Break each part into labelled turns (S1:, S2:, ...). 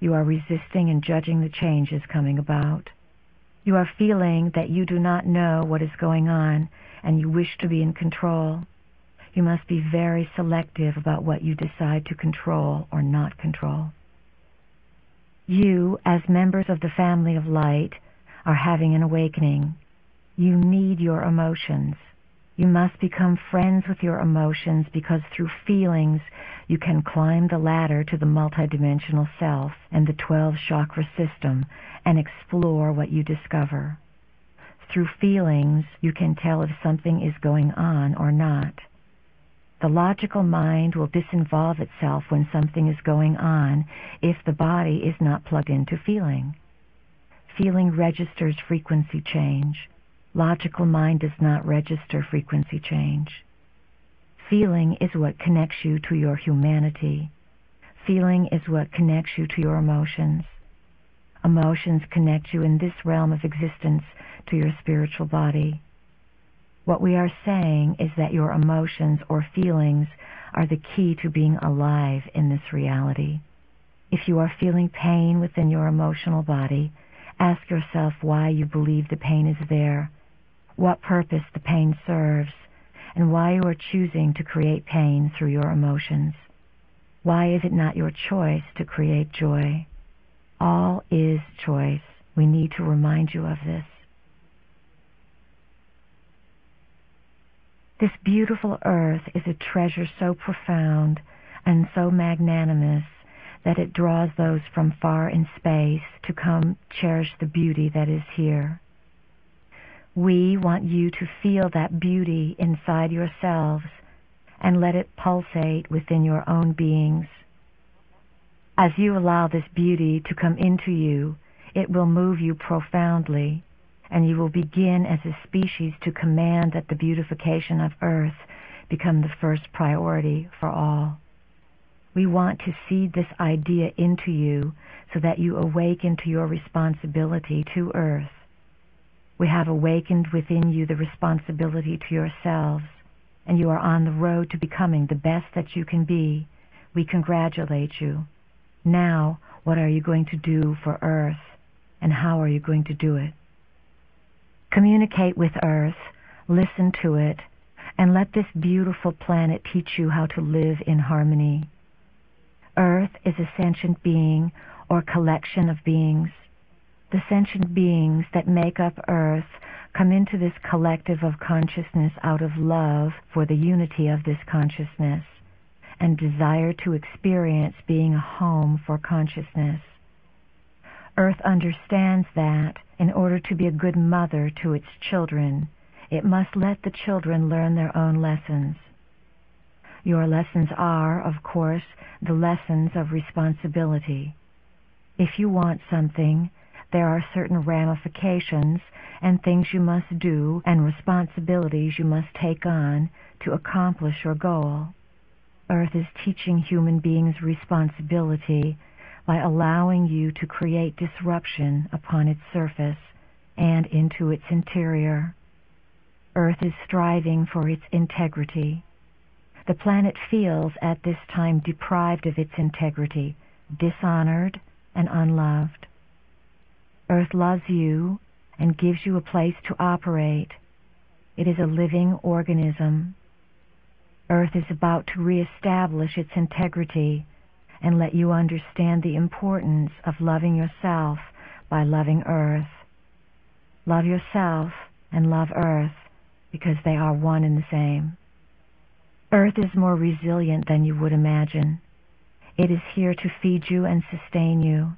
S1: You are resisting and judging the changes coming about. You are feeling that you do not know what is going on, and you wish to be in control. You must be very selective about what you decide to control or not control. You, as members of the family of light, are having an awakening. You need your emotions. You must become friends with your emotions, because through feelings you can climb the ladder to the multidimensional self and the 12 chakra system and explore what you discover. Through feelings you can tell if something is going on or not. The logical mind will disinvolve itself when something is going on if the body is not plugged into feeling. Feeling registers frequency change. Logical mind does not register frequency change. Feeling is what connects you to your humanity. Feeling is what connects you to your emotions. Emotions connect you in this realm of existence to your spiritual body. What we are saying is that your emotions or feelings are the key to being alive in this reality. If you are feeling pain within your emotional body, ask yourself why you believe the pain is there, what purpose the pain serves, and why you are choosing to create pain through your emotions. Why is it not your choice to create joy? All is choice. We need to remind you of this. This beautiful earth is a treasure so profound and so magnanimous that it draws those from far in space to come cherish the beauty that is here. We want you to feel that beauty inside yourselves and let it pulsate within your own beings. As you allow this beauty to come into you, it will move you profoundly, and you will begin as a species to command that the beautification of Earth become the first priority for all. We want to seed this idea into you so that you awaken to your responsibility to Earth. We have awakened within you the responsibility to yourselves, and you are on the road to becoming the best that you can be. We congratulate you. Now, what are you going to do for Earth, and how are you going to do it? Communicate with Earth, listen to it, and let this beautiful planet teach you how to live in harmony. Earth is a sentient being or collection of beings. The sentient beings that make up Earth come into this collective of consciousness out of love for the unity of this consciousness and desire to experience being a home for consciousness. Earth understands that in order to be a good mother to its children, it must let the children learn their own lessons. Your lessons are, of course, the lessons of responsibility. If you want something, there are certain ramifications and things you must do and responsibilities you must take on to accomplish your goal. Earth is teaching human beings responsibility by allowing you to create disruption upon its surface and into its interior. Earth is striving for its integrity. The planet feels at this time deprived of its integrity, dishonored and unloved. Earth loves you and gives you a place to operate. It is a living organism. Earth is about to reestablish its integrity and let you understand the importance of loving yourself by loving Earth. Love yourself and love Earth because they are one and the same. Earth is more resilient than you would imagine. It is here to feed you and sustain you.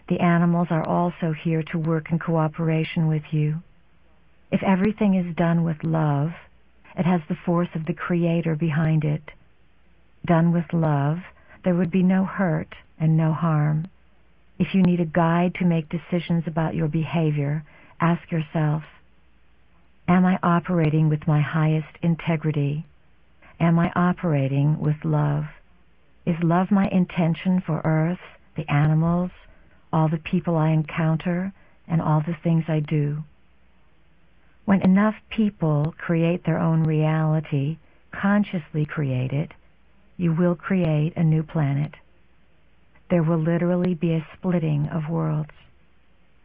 S1: The animals are also here to work in cooperation with you. If everything is done with love, it has the force of the Creator behind it. Done with love, there would be no hurt and no harm. If you need a guide to make decisions about your behavior, ask yourself, am I operating with my highest integrity? Am I operating with love? Is love my intention for Earth, the animals, all the people I encounter, and all the things I do? When enough people create their own reality, consciously create it, you will create a new planet. there will literally be a splitting of worlds.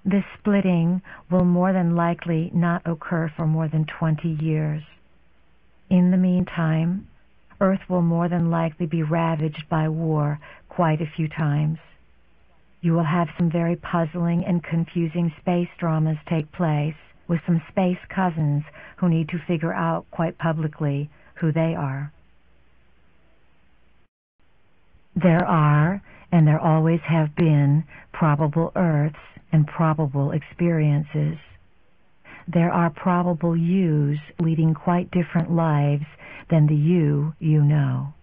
S1: This splitting will more than likely not occur for more than 20 years. In the meantime, Earth will more than likely be ravaged by war quite a few times. You will have some very puzzling and confusing space dramas take place with some space cousins who need to figure out quite publicly who they are. There are, and there always have been, probable Earths and probable experiences. There are probable yous leading quite different lives than the you know.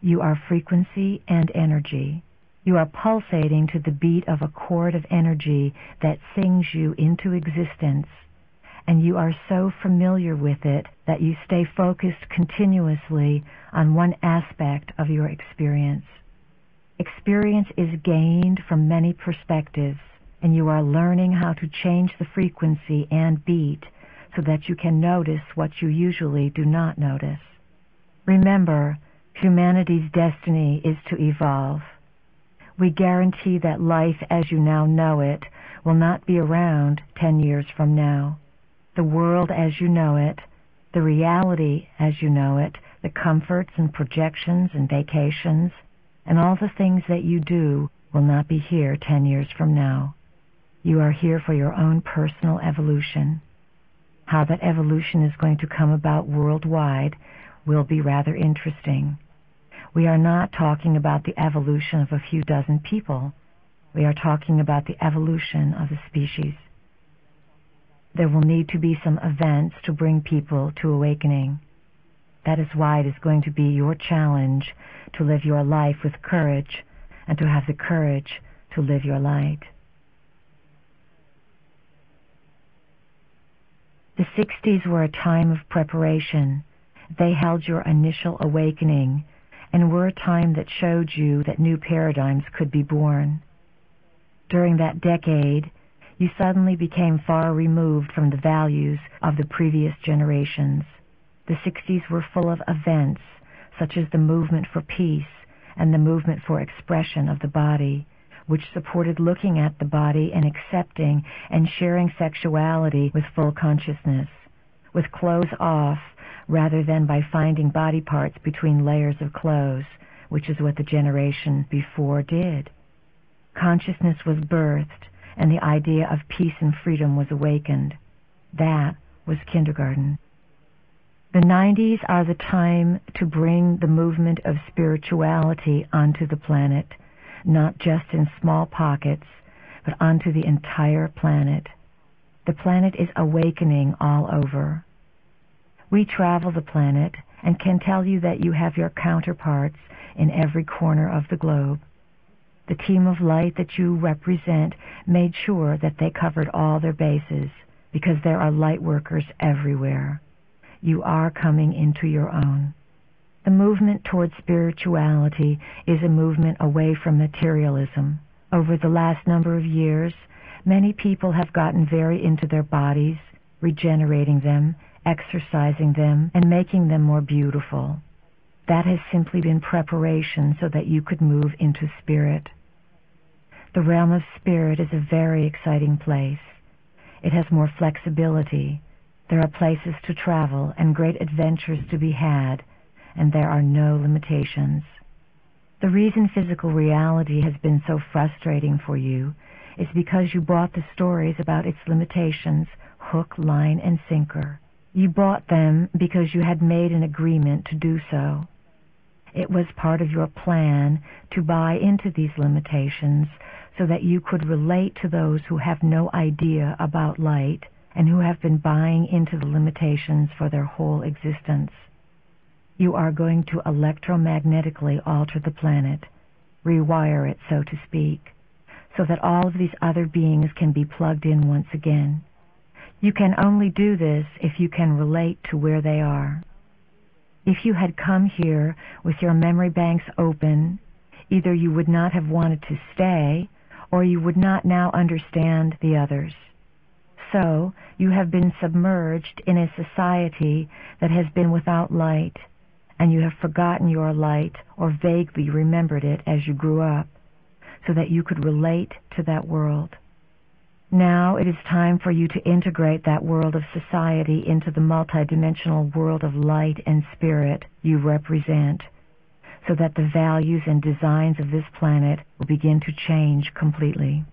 S1: You are frequency and energy. You are pulsating to the beat of a chord of energy that sings you into existence, and you are so familiar with it that you stay focused continuously on one aspect of your experience. Experience is gained from many perspectives, and you are learning how to change the frequency and beat so that you can notice what you usually do not notice. Remember, humanity's destiny is to evolve. We guarantee that life as you now know it will not be around 10 years from now. The world as you know it, the reality as you know it, the comforts and projections and vacations, and all the things that you do will not be here 10 years from now. You are here for your own personal evolution. How that evolution is going to come about worldwide will be rather interesting. We are not talking about the evolution of a few dozen people. We are talking about the evolution of the species. There will need to be some events to bring people to awakening. That is why it is going to be your challenge to live your life with courage and to have the courage to live your light. The 60s were a time of preparation. They held your initial awakening and were a time that showed you that new paradigms could be born. During that decade, you suddenly became far removed from the values of the previous generations. The 60s were full of events, such as the movement for peace and the movement for expression of the body, which supported looking at the body and accepting and sharing sexuality with full consciousness, with clothes off, rather than by finding body parts between layers of clothes, which is what the generation before did. Consciousness was birthed, and the idea of peace and freedom was awakened. That was kindergarten. The 90s are the time to bring the movement of spirituality onto the planet, not just in small pockets, but onto the entire planet. The planet is awakening all over. We travel the planet and can tell you that you have your counterparts in every corner of the globe. The team of light that you represent made sure that they covered all their bases, because there are light workers everywhere. You are coming into your own. The movement towards spirituality is a movement away from materialism. Over the last number of years, many people have gotten very into their bodies, regenerating them, exercising them, and making them more beautiful. That has simply been preparation so that you could move into spirit. The realm of spirit is a very exciting place. It has more flexibility. There are places to travel and great adventures to be had, and there are no limitations. The reason physical reality has been so frustrating for you is because you bought the stories about its limitations, hook, line, and sinker. You bought them because you had made an agreement to do so. It was part of your plan to buy into these limitations so that you could relate to those who have no idea about light and who have been buying into the limitations for their whole existence. You are going to electromagnetically alter the planet, rewire it, so to speak, so that all of these other beings can be plugged in once again. You can only do this if you can relate to where they are. If you had come here with your memory banks open, either you would not have wanted to stay, or you would not now understand the others. So, you have been submerged in a society that has been without light, and you have forgotten your light or vaguely remembered it as you grew up. so that you could relate to that world. Now it is time for you to integrate that world of society into the multidimensional world of light and spirit you represent, so that the values and designs of this planet will begin to change completely.